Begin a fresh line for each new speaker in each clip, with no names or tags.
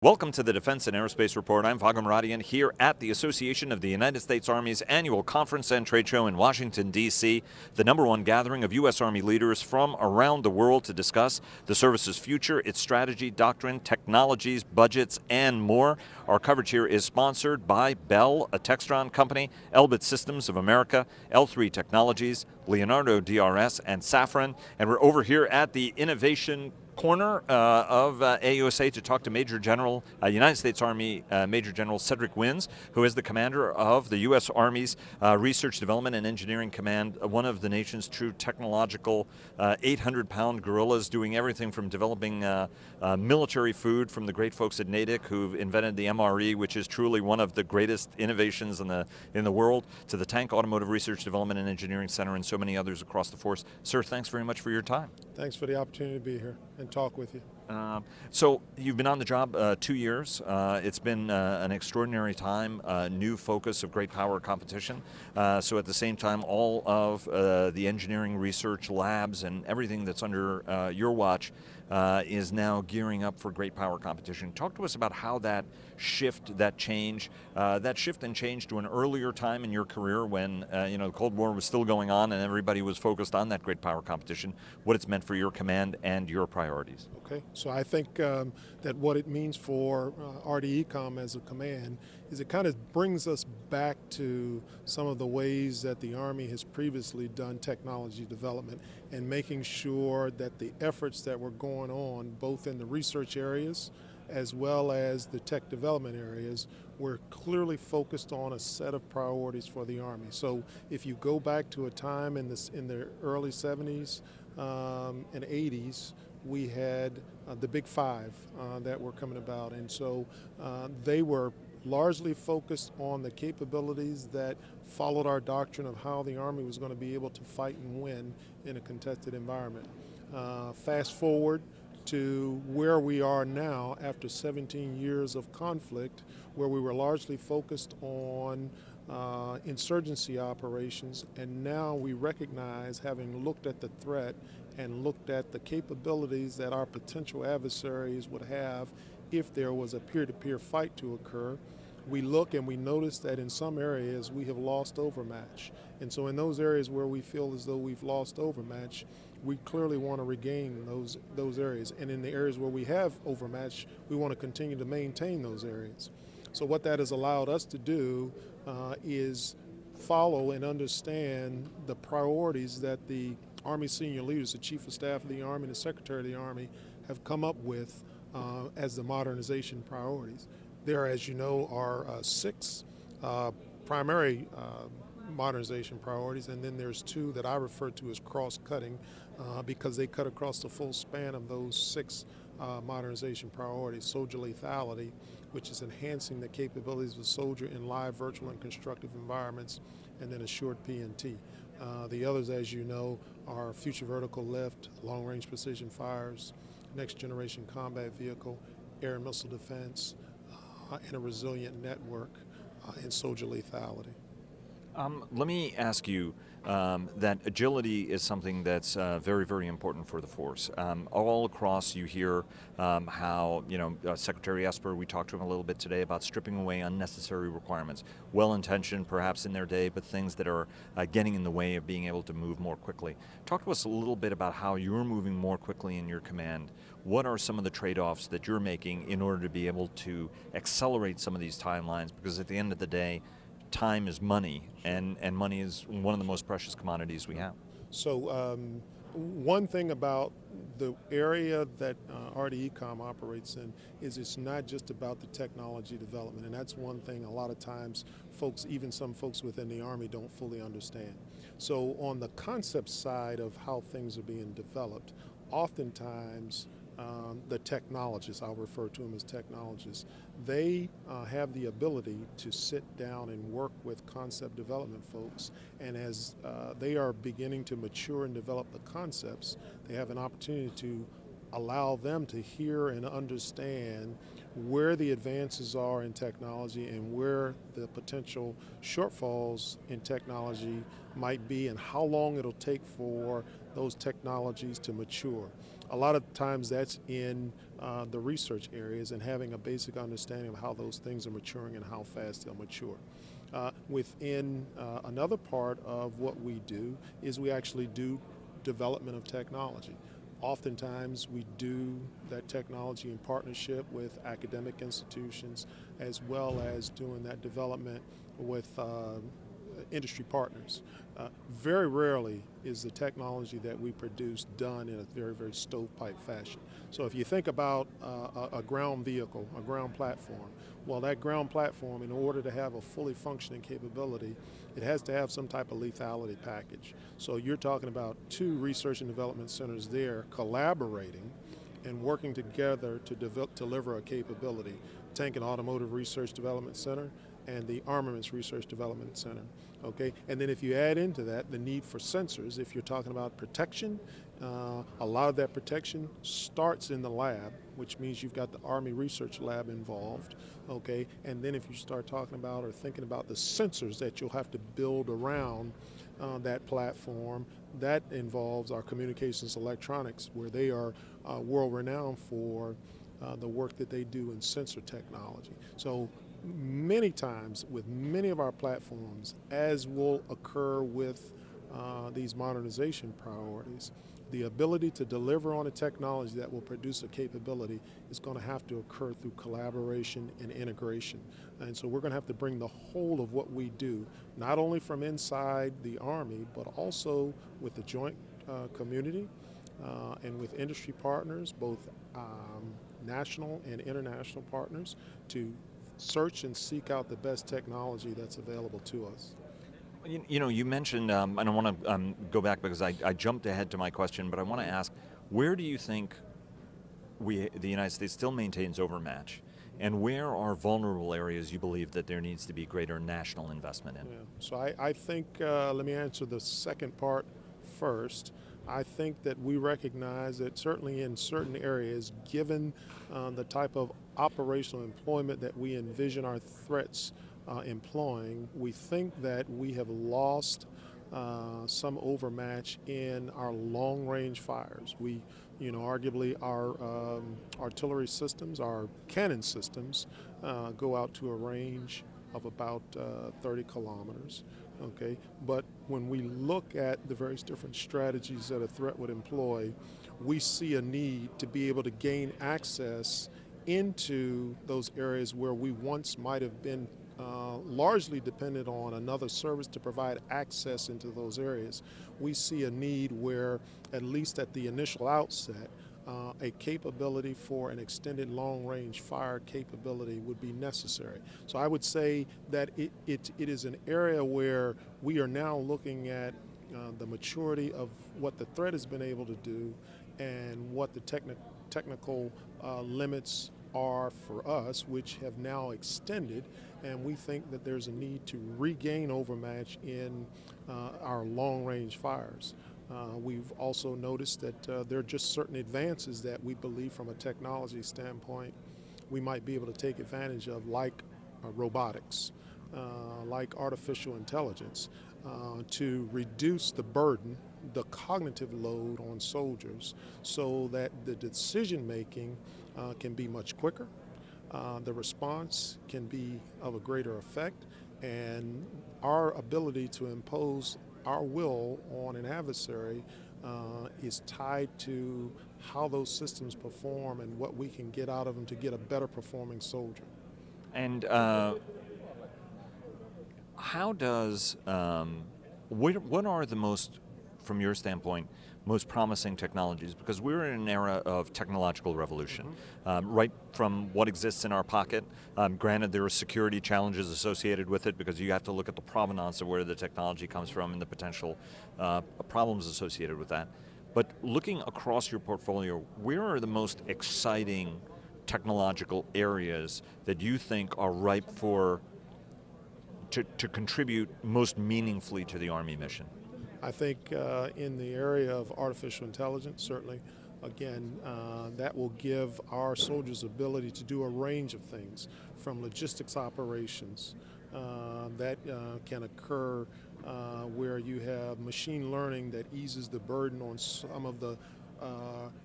Welcome to the Defense and Aerospace Report. I'm Vago Muradian here at the Association of the United States Army's annual conference and trade show in Washington, D.C., the #1 gathering of U.S. Army leaders from around the world to discuss the service's future, its strategy, doctrine, technologies, budgets, and more. Our coverage here is sponsored by Bell, a Textron Company, Elbit Systems of America, L3 Technologies, Leonardo DRS, and Safran. And we're over here at the Innovation Corner of AUSA to talk to Major General, United States Army Major General Cedrick Wins, who is the commander of the U.S. Army's Research, Development, and Engineering Command, one of the nation's true technological 800-pound gorillas, doing everything from developing military food from the great folks at Natick who've invented the MRE, which is truly one of the greatest innovations in the world, to the Tank Automotive Research, Development, and Engineering Center, and so many others across the force. Sir, thanks very much for your time.
Thanks for the opportunity to be here and talk with you.
So you've been on the job 2 years. It's been an extraordinary time, new focus of great power competition. So at the same time, all of the engineering research labs and everything that's under your watch is now gearing up for great power competition. Talk to us about how that shift and change to an earlier time in your career when the Cold War was still going on and everybody was focused on that great power competition, what it's meant for your command and your priorities.
Okay, so I think that what it means for RDECOM as a command is it kind of brings us back to some of the ways that the Army has previously done technology development and making sure that the efforts that were going on both in the research areas as well as the tech development areas were clearly focused on a set of priorities for the Army. So if you go back to a time in the early 70s and 80s, we had the Big Five that were coming about, and so they were largely focused on the capabilities that followed our doctrine of how the Army was going to be able to fight and win in a contested environment. Fast forward to where we are now after 17 years of conflict, where we were largely focused on insurgency operations, and now we recognize, having looked at the threat and looked at the capabilities that our potential adversaries would have if there was a peer-to-peer fight to occur, we look and we notice that in some areas we have lost overmatch. And so in those areas where we feel as though we've lost overmatch, we clearly want to regain those areas. And in the areas where we have overmatch, we want to continue to maintain those areas. So what that has allowed us to do is follow and understand the priorities that the Army senior leaders, the Chief of Staff of the Army and the Secretary of the Army, have come up with as the modernization priorities. There, as you know, are 6 primary modernization priorities, and then there's 2 that I refer to as cross-cutting because they cut across the full span of those 6 modernization priorities. Soldier lethality, which is enhancing the capabilities of the soldier in live, virtual, and constructive environments, and then assured PNT. The others, as you know, are future vertical lift, long-range precision fires, next generation combat vehicle, air and missile defense, and a resilient network, and soldier lethality.
Let me ask you that agility is something that's very, very important for the force. All across you hear how, Secretary Esper, we talked to him a little bit today about stripping away unnecessary requirements. Well-intentioned perhaps in their day, but things that are getting in the way of being able to move more quickly. Talk to us a little bit about how you're moving more quickly in your command. What are some of the trade-offs that you're making in order to be able to accelerate some of these timelines? Because at the end of the day, time is money, and money is one of the most precious commodities we have.
So one thing about the area that RDECOM operates in is it's not just about the technology development, and that's one thing a lot of times folks, even some folks within the Army, don't fully understand. So on the concept side of how things are being developed, oftentimes the technologists, I'll refer to them as technologists, they have the ability to sit down and work with concept development folks, and as they are beginning to mature and develop the concepts, they have an opportunity to allow them to hear and understand where the advances are in technology and where the potential shortfalls in technology might be and how long it'll take for those technologies to mature. A lot of times that's in the research areas and having a basic understanding of how those things are maturing and how fast they'll mature. Within another part of what we do is we actually do development of technology. Oftentimes we do that technology in partnership with academic institutions, as well as doing that development with industry partners. Very rarely is the technology that we produce done in a very, very stovepipe fashion. So if you think about a ground vehicle, a ground platform, well, that ground platform, in order to have a fully functioning capability, it has to have some type of lethality package. So you're talking about two research and development centers there collaborating and working together to deliver a capability. Tank and Automotive Research Development Center and the Armaments Research Development Center. Okay, and then if you add into that the need for sensors, if you're talking about protection, a lot of that protection starts in the lab, which means you've got the Army Research Lab involved. Okay, and then if you start talking about or thinking about the sensors that you'll have to build around that platform, that involves our communications electronics, where they are world-renowned for the work that they do in sensor technology. So many times with many of our platforms, as will occur with these modernization priorities, the ability to deliver on a technology that will produce a capability is going to have to occur through collaboration and integration. And so we're going to have to bring the whole of what we do, not only from inside the Army, but also with the joint community and with industry partners, both national and international partners, to search and seek out the best technology that's available to us.
You know, you mentioned, and I want to go back because I jumped ahead to my question, but I want to ask, where do you think the United States still maintains overmatch? And where are vulnerable areas you believe that there needs to be greater national investment in?
Yeah. So I think, let me answer the second part first. I think that we recognize that certainly in certain areas, given the type of operational employment that we envision our threats employing, we think that we have lost some overmatch in our long-range fires. We, arguably our artillery systems, our cannon systems, go out to a range of about 30 kilometers. Okay, but when we look at the various different strategies that a threat would employ, we see a need to be able to gain access into those areas where we once might have been largely dependent on another service to provide access into those areas. We see a need where, at least at the initial outset, a capability for an extended long-range fire capability would be necessary. So I would say that it is an area where we are now looking at the maturity of what the threat has been able to do and what the technical limits are for us, which have now extended, and we think that there's a need to regain overmatch in our long-range fires. We've also noticed that there are just certain advances that we believe from a technology standpoint we might be able to take advantage of, like robotics, like artificial intelligence, to reduce the burden, the cognitive load on soldiers, so that the decision making can be much quicker, the response can be of a greater effect, and our ability to impose our will on an adversary is tied to how those systems perform and what we can get out of them to get a better performing soldier.
And how does, what are the most, from your standpoint, most promising technologies? Because we're in an era of technological revolution, right from what exists in our pocket. Granted, there are security challenges associated with it because you have to look at the provenance of where the technology comes from and the potential problems associated with that. But looking across your portfolio, where are the most exciting technological areas that you think are ripe for to contribute most meaningfully to the Army mission?
I think in the area of artificial intelligence, certainly, again, that will give our soldiers ability to do a range of things, from logistics operations that can occur where you have machine learning that eases the burden on some of the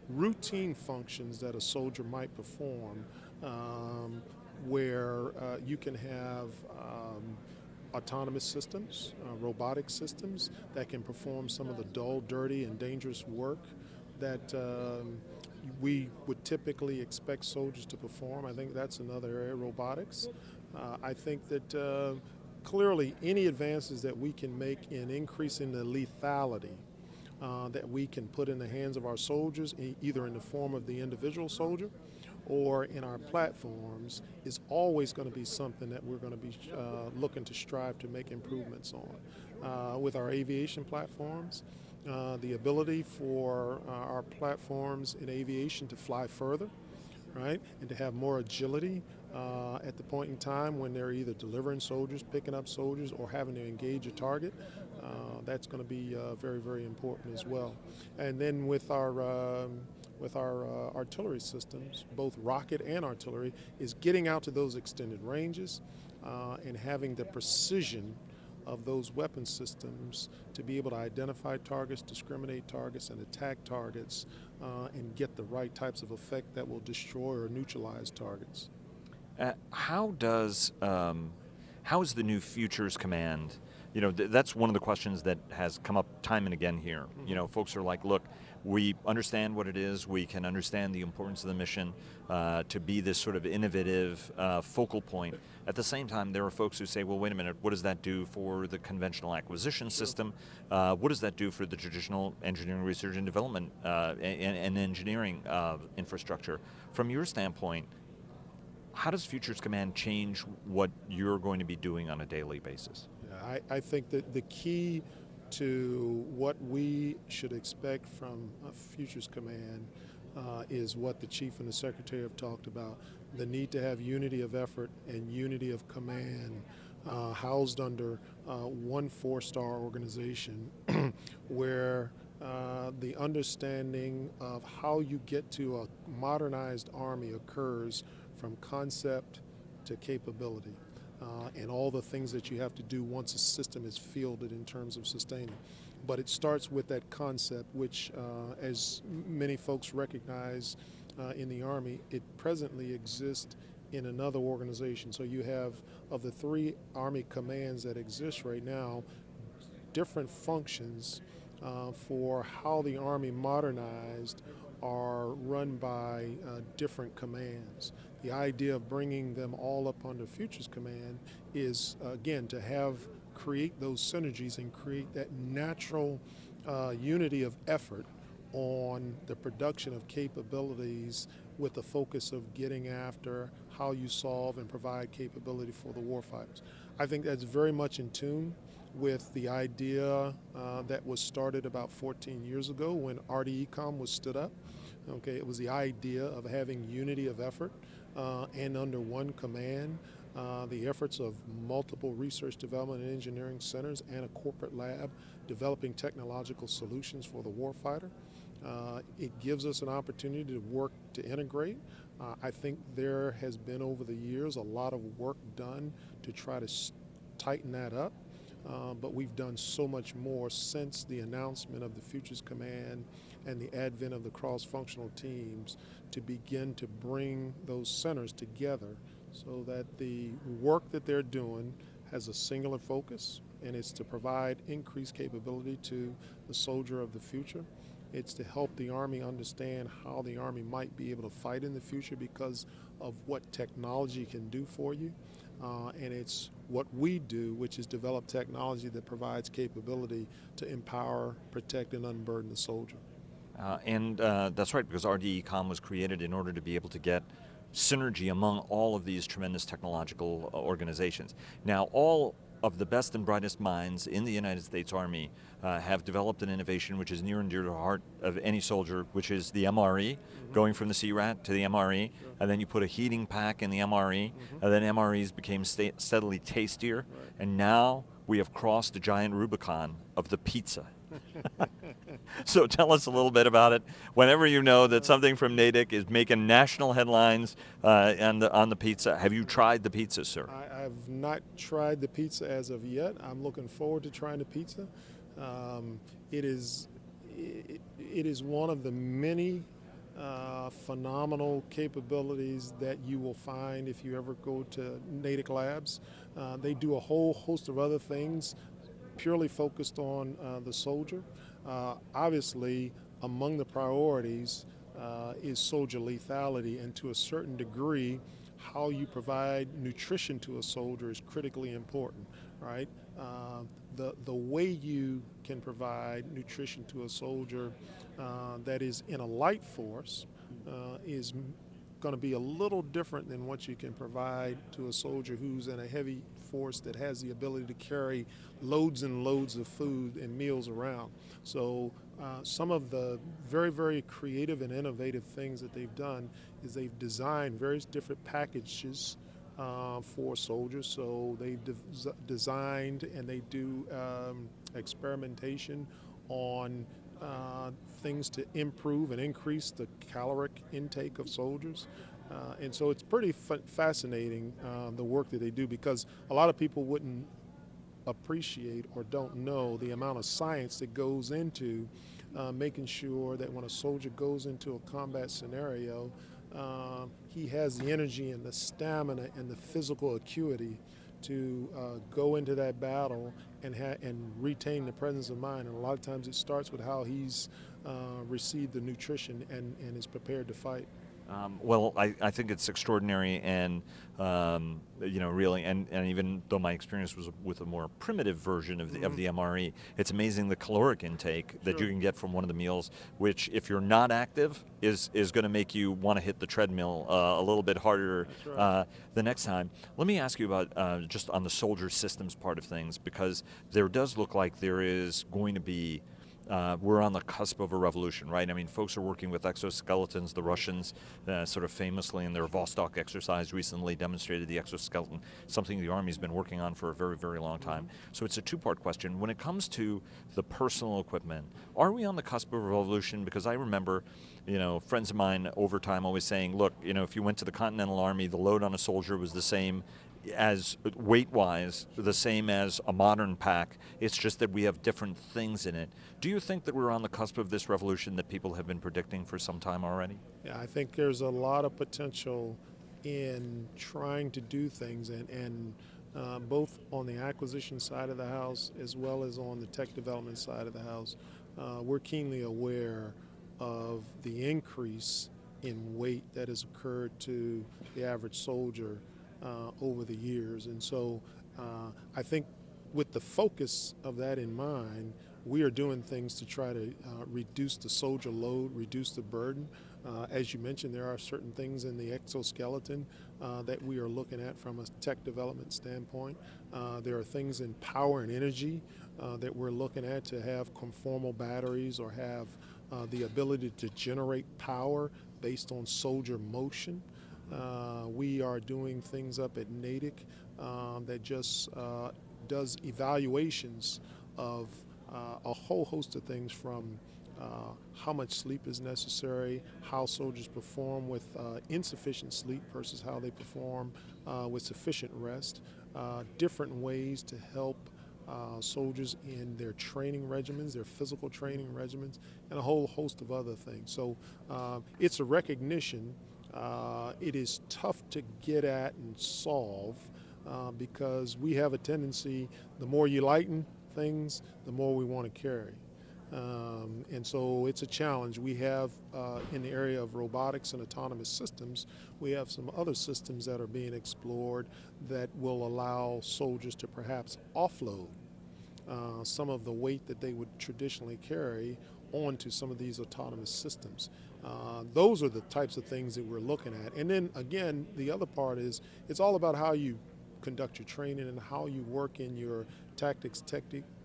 routine functions that a soldier might perform, where you can have autonomous systems, robotic systems that can perform some of the dull, dirty, and dangerous work that we would typically expect soldiers to perform. I think that's another area, robotics. I think that clearly any advances that we can make in increasing the lethality that we can put in the hands of our soldiers, either in the form of the individual soldier or in our platforms, is always going to be something that we're going to be looking to strive to make improvements on. With our aviation platforms, the ability for our platforms in aviation to fly further, right, and to have more agility at the point in time when they're either delivering soldiers, picking up soldiers, or having to engage a target. That's going to be very, very important as well. And then with our artillery systems, both rocket and artillery, is getting out to those extended ranges and having the precision of those weapon systems to be able to identify targets, discriminate targets, and attack targets, and get the right types of effect that will destroy or neutralize targets.
How is the new Futures Command? You know, that's one of the questions that has come up time and again here. Mm-hmm. You know, folks are like, look, we understand what it is, we can understand the importance of the mission to be this sort of innovative focal point. At the same time, there are folks who say, well, wait a minute, what does that do for the conventional acquisition system? What does that do for the traditional engineering, research, and development and engineering infrastructure? From your standpoint, how does Futures Command change what you're going to be doing on a daily basis?
Yeah, I think that the key to what we should expect from Futures Command is what the Chief and the Secretary have talked about, the need to have unity of effort and unity of command housed under one four-star organization where the understanding of how you get to a modernized Army occurs from concept to capability. And all the things that you have to do once a system is fielded in terms of sustaining. But it starts with that concept, which, as many folks recognize in the Army, it presently exists in another organization. So you have, of the 3 Army commands that exist right now, different functions for how the Army modernized are run by different commands. The idea of bringing them all up under Futures Command is, again, to create those synergies and create that natural unity of effort on the production of capabilities with the focus of getting after how you solve and provide capability for the warfighters. I think that's very much in tune with the idea that was started about 14 years ago when RDECOM was stood up. Okay, it was the idea of having unity of effort and under one command, the efforts of multiple research, development, and engineering centers and a corporate lab developing technological solutions for the warfighter. It gives us an opportunity to work to integrate. I think there has been over the years a lot of work done to try to tighten that up. But we've done so much more since the announcement of the Futures Command and the advent of the cross-functional teams to begin to bring those centers together so that the work that they're doing has a singular focus, and it's to provide increased capability to the soldier of the future. It's to help the Army understand how the Army might be able to fight in the future because of what technology can do for you. And it's what we do, which is develop technology that provides capability to empower, protect, and unburden the soldier.
That's right, because RDECOM was created in order to be able to get synergy among all of these tremendous technological organizations. Now, all of the best and brightest minds in the United States Army have developed an innovation which is near and dear to the heart of any soldier, which is the MRE, going from the CRAT to the MRE, and then you put a heating pack in the MRE, and then MREs became steadily tastier, and now we have crossed the giant Rubicon of the pizza. So tell us a little bit about it. Whenever you know that something from NADIC is making national headlines on the pizza, have you tried the pizza, sir?
I've not tried the pizza as of yet. I'm looking forward to trying the pizza. It is it is one of the many phenomenal capabilities that you will find if you ever go to Natick Labs. They do a whole host of other things purely focused on the soldier. Obviously, among the priorities is soldier lethality, and to a certain degree, how you provide nutrition to a soldier is critically important, right? The way you can provide nutrition to a soldier that is in a light force is going to be a little different than what you can provide to a soldier who's in a heavy force that has the ability to carry loads and loads of food and meals around. So some of the very, very creative and innovative things that they've done is they've designed various different packages for soldiers. So they've designed and they do experimentation on things to improve and increase the caloric intake of soldiers. And so it's pretty fascinating, the work that they do, because a lot of people wouldn't appreciate or don't know the amount of science that goes into making sure that when a soldier goes into a combat scenario, he has the energy and the stamina and the physical acuity to go into that battle and retain the presence of mind. And a lot of times it starts with how he's received the nutrition and is prepared to fight.
Well, I think it's extraordinary, and you know, really, and even though my experience was with a more primitive version of the MRE, it's amazing the caloric intake that you can get from one of the meals, which, if you're not active, is going to make you want to hit the treadmill a little bit harder the next time. Let me ask you about just on the soldier systems part of things, because there does look like there is going to be we're on the cusp of a revolution, right? I mean, folks are working with exoskeletons. The Russians, sort of famously in their Vostok exercise recently demonstrated the exoskeleton, something the Army's been working on for a very, very long time. So it's a two-part question. When it comes to the personal equipment, are we on the cusp of a revolution? Because I remember, you know, friends of mine over time always saying, look, you know, if you went to the Continental Army, the load on a soldier was the same as weight-wise, the same as a modern pack. It's just that we have different things in it. Do you think that we're on the cusp of this revolution that people have been predicting for some time already?
Yeah, I think there's a lot of potential in trying to do things, and both on the acquisition side of the house as well as on the tech development side of the house, we're keenly aware of the increase in weight that has occurred to the average soldier over the years. And so I think with the focus of that in mind, we are doing things to try to reduce the soldier load, reduce the burden. As you mentioned, there are certain things in the exoskeleton that we are looking at from a tech development standpoint. There are things in power and energy that we're looking at to have conformal batteries or have the ability to generate power based on soldier motion. We are doing things up at Natick that just does evaluations of a whole host of things, from how much sleep is necessary, how soldiers perform with insufficient sleep versus how they perform with sufficient rest, different ways to help soldiers in their training regimens, their physical training regimens, and a whole host of other things. So it's a recognition. It is tough to get at and solve because we have a tendency, the more you lighten things, the more we want to carry. And so it's a challenge. We have, in the area of robotics and autonomous systems, we have some other systems that are being explored that will allow soldiers to perhaps offload some of the weight that they would traditionally carry onto some of these autonomous systems. Those are the types of things that we're looking at. And then again, the other part is it's all about how you conduct your training and how you work in your tactics,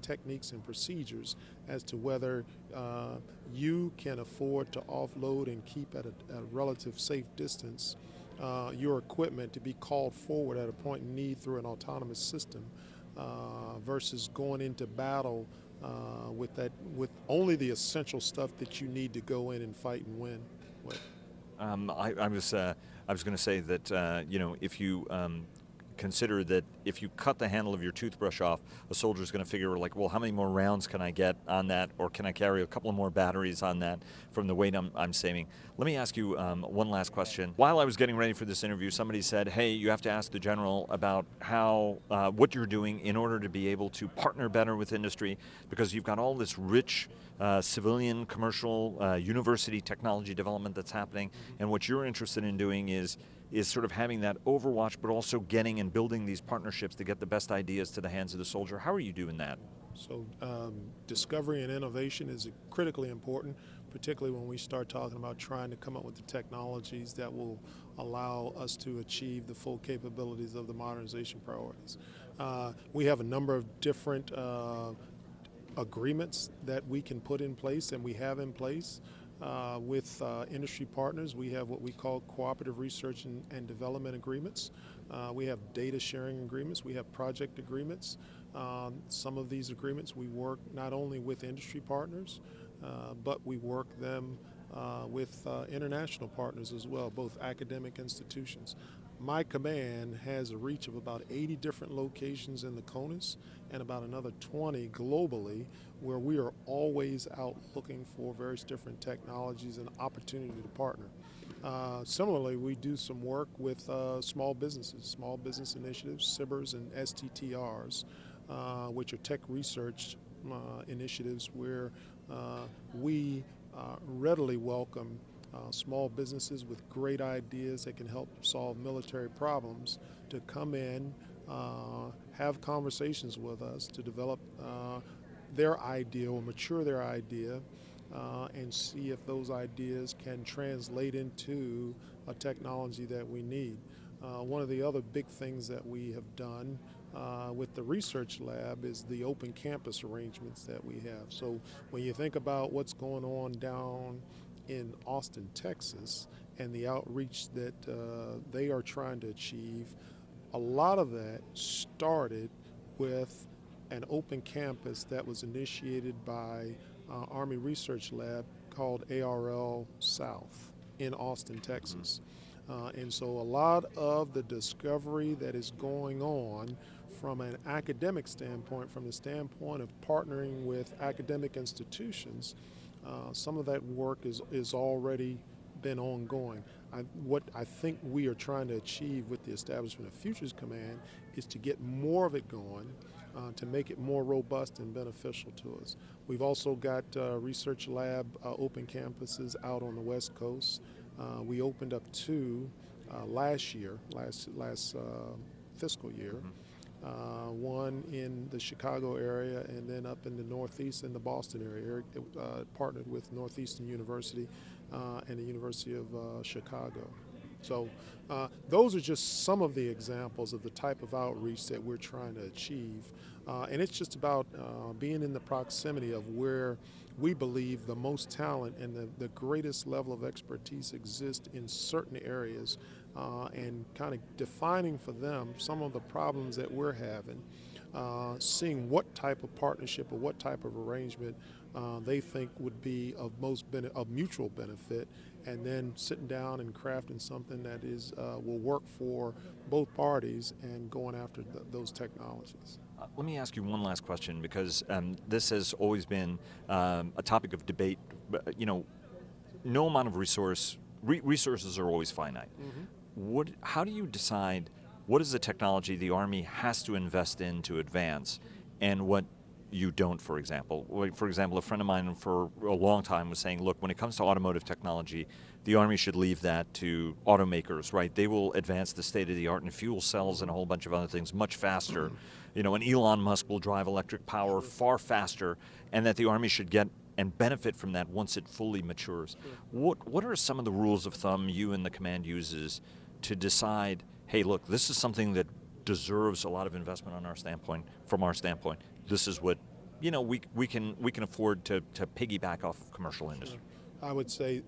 techniques, and procedures as to whether you can afford to offload and keep at a relative safe distance your equipment to be called forward at a point in need through an autonomous system versus going into battle with only the essential stuff that you need to go in and fight and win with.
I was going to say that you know, if you consider that if you cut the handle of your toothbrush off, a soldier's going to figure like, well, how many more rounds can I get on that, or can I carry a couple of more batteries on that from the weight I'm saving? Let me ask you one last question. While I was getting ready for this interview, somebody said, hey, you have to ask the General about how, what you're doing in order to be able to partner better with industry, because you've got all this rich civilian, commercial, university technology development that's happening, and what you're interested in doing is sort of having that overwatch, but also getting and building these partnerships to get the best ideas to the hands of the soldier. How are you doing that?
So discovery and innovation is critically important, particularly when we start talking about trying to come up with the technologies that will allow us to achieve the full capabilities of the modernization priorities. We have a number of different agreements that we can put in place, and we have in place with industry partners. We have what we call cooperative research and development agreements. We have data sharing agreements. We have project agreements. Some of these agreements we work not only with industry partners, but we work them with international partners as well, both academic institutions. My command has a reach of about 80 different locations in the CONUS and about another 20 globally, where we are always out looking for various different technologies and opportunity to partner. Similarly, we do some work with small businesses, small business initiatives, SBIRs and STTRs, which are tech research initiatives where we readily welcome small businesses with great ideas that can help solve military problems to come in, have conversations with us to develop their idea or mature their idea, and see if those ideas can translate into a technology that we need. One of the other big things that we have done with the research lab is the open campus arrangements that we have. So when you think about what's going on down in Austin, Texas, and the outreach that they are trying to achieve, a lot of that started with an open campus that was initiated by Army Research Lab called ARL South in Austin, Texas. And so a lot of the discovery that is going on from an academic standpoint, from the standpoint of partnering with academic institutions, some of that work is already been ongoing. What I think we are trying to achieve with the establishment of Futures Command is to get more of it going, to make it more robust and beneficial to us. We've also got research lab open campuses out on the West Coast. We opened up two last year, last fiscal year. One in the Chicago area, and then up in the Northeast in the Boston area. Eric partnered with Northeastern University and the University of Chicago. So those are just some of the examples of the type of outreach that we're trying to achieve. And it's just about being in the proximity of where we believe the most talent and the greatest level of expertise exists in certain areas, and kind of defining for them some of the problems that we're having, seeing what type of partnership or what type of arrangement they think would be of mutual benefit, and then sitting down and crafting something that is will work for both parties and going after those technologies.
Let me ask you one last question, because this has always been a topic of debate. You know, no amount of resources are always finite. How do you decide what is the technology the Army has to invest in to advance, and what you don't, for example? For example, a friend of mine for a long time was saying, look, when it comes to automotive technology, the Army should leave that to automakers, right? They will advance the state of the art in fuel cells and a whole bunch of other things much faster. You know, and Elon Musk will drive electric power far faster, and that the Army should get and benefit from that once it fully matures. What are some of the rules of thumb you and the command uses to decide, hey, look, this is something that deserves a lot of investment on our standpoint, from our standpoint. This is what, you know, we can afford to piggyback off of commercial industry.
I would say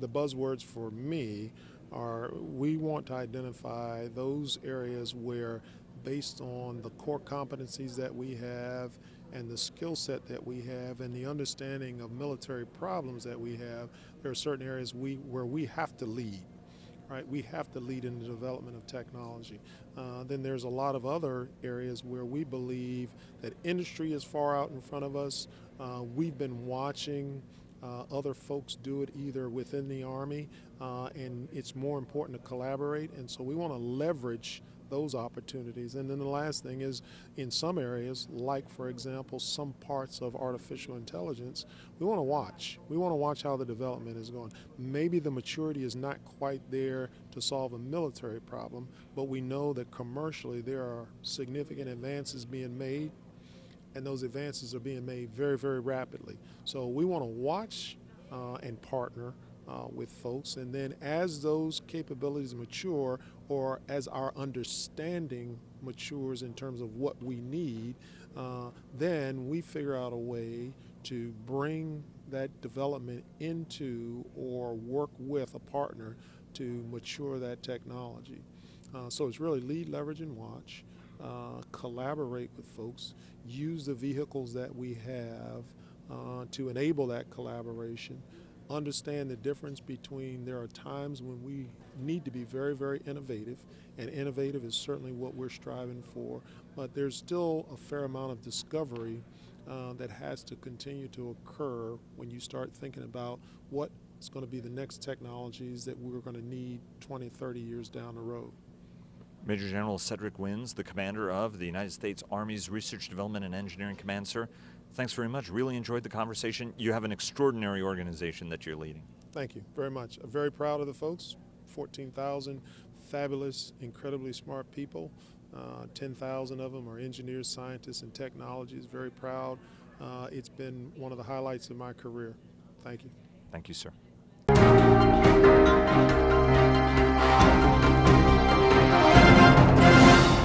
the buzzwords for me are, we want to identify those areas where, based on the core competencies that we have and the skill set that we have and the understanding of military problems that we have, there are certain areas where we have to lead. right? We have to lead in the development of technology. Then there's a lot of other areas where we believe that industry is far out in front of us. We've been watching other folks do it either within the Army, and it's more important to collaborate, and so we want to leverage those opportunities. And then the last thing is, in some areas, like for example some parts of artificial intelligence, we want to watch. We want to watch how the development is going. Maybe the maturity is not quite there to solve a military problem, but we know that commercially there are significant advances being made, and those advances are being made very, very rapidly. So we want to watch and partner with folks, and then as those capabilities mature, or as our understanding matures in terms of what we need, then we figure out a way to bring that development into or work with a partner to mature that technology. So it's really lead, leverage, and watch. Collaborate with folks, use the vehicles that we have to enable that collaboration, understand the difference between there are times when we need to be very, very innovative, and innovative is certainly what we're striving for, but there's still a fair amount of discovery that has to continue to occur when you start thinking about what's going to be the next technologies that we're going to need 20, 30 years down the road.
Major General Cedrick Wins, the commander of the United States Army's Research, Development, and Engineering Command, sir. Thanks very much. Really enjoyed the conversation. You have an extraordinary organization that you're leading.
Thank you very much. I'm very proud of the folks. 14,000 fabulous, incredibly smart people. 10,000 of them are engineers, scientists, and technologists. Very proud. It's been one of the highlights of my career. Thank you.
Thank you, sir.